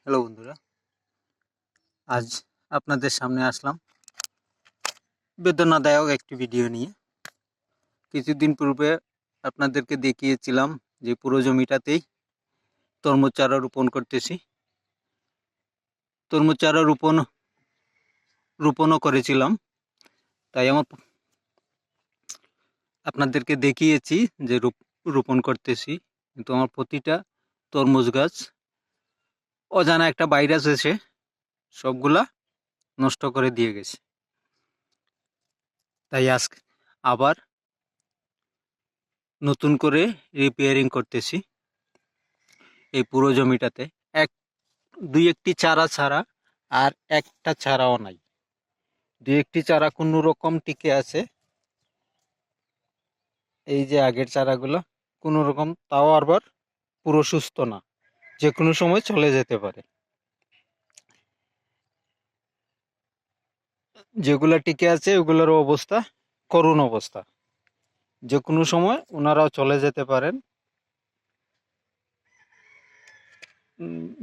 Hello বন্ধুরা, আজ আপনাদের সামনে আসলাম বেদনাদায়ক একটি ভিডিও নিয়ে। কিছুদিন পূর্বে আপনাদেরকে দেখিয়েছিলাম যে পুরো জমিটাতেই তরমুজ চারা রোপণ করতেছি। তরমুজ চারা রোপণও করেছিলাম, তাই আপনাদেরকে দেখিয়েছি যে রোপণ করতেছি, কিন্তু আমার প্রতিটা তরমুজ গাছ অজানা একটা ভাইরাস এসে সবগুলা নষ্ট করে দিয়ে গেছে। তাই আজকে আবার নতুন করে রিপেয়ারিং করতেছি এই পুরো জমিটাতে। দুই একটি চারা ছাড়া আর একটা চারাও নাই। দুই একটি চারা কোনো রকম টিকে আছে, এই যে আগের চারাগুলো কোনো রকম, তাও আবার পুরো সুস্থ না, যে কোনো সময় চলে যেতে পারে। যেগুলা টিকে আছে ওগুলোর অবস্থা করুণ অবস্থা, যে কোনো সময় ওনারাও চলে যেতে পারেন।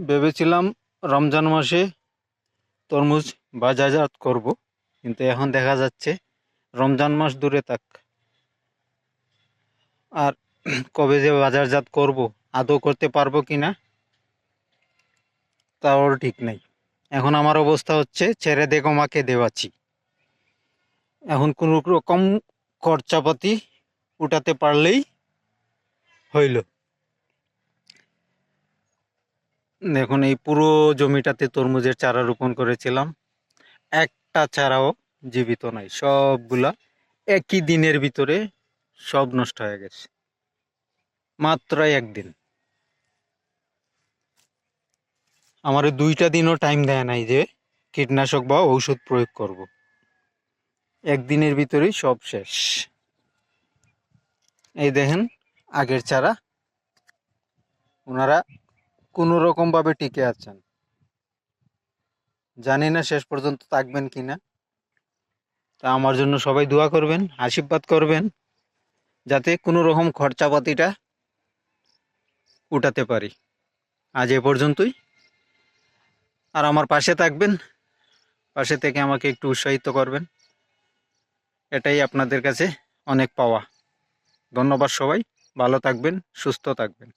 ভেবেছিলাম রমজান মাসে তরমুজ বাজারজাত করব, কিন্তু এখন দেখা যাচ্ছে রমজান মাস দূরে থাক, আর কবে যে বাজারজাত করব, আদৌ করতে পারবো কিনা তাও ঠিক নেই। এখন আমার অবস্থা হচ্ছে ছেড়ে দে মাকে দেওয়াচ্ছি। এখন কোনো রকম খরচাপাতি উঠাতে পারলেই হইল। দেখুন, এই পুরো জমিটাতে তরমুজের চারা রোপণ করেছিলাম, একটা চারাও জীবিত নাই। সবগুলা একই দিনের ভিতরে সব নষ্ট হয়ে গেছে, মাত্র একদিন। আমার 2টা দিনও টাইম দেয় নাই যে কীটনাশক বা ঔষধ প্রয়োগ করব, একদিনের ভিতরেই সব শেষ। এই দেখেন আগের চারা, ওনারা কোনো রকম ভাবে টিকে আছেন। জানি না শেষ পর্যন্ত থাকবেন কিনা। তা আমার জন্য সবাই দোয়া করবেন, আশীর্বাদ করবেন, যাতে কোনো রকম খরচাপাতিটা উঠাতে পারি। আজ এ পর্যন্তই। আর আমার পাশে থাকবেন, পাশে থেকে আমাকে একটু উৎসাহিত করবেন, এটাই আপনাদের কাছে অনেক পাওয়া। ধন্যবাদ সবাই, ভালো থাকবেন, সুস্থ থাকবেন।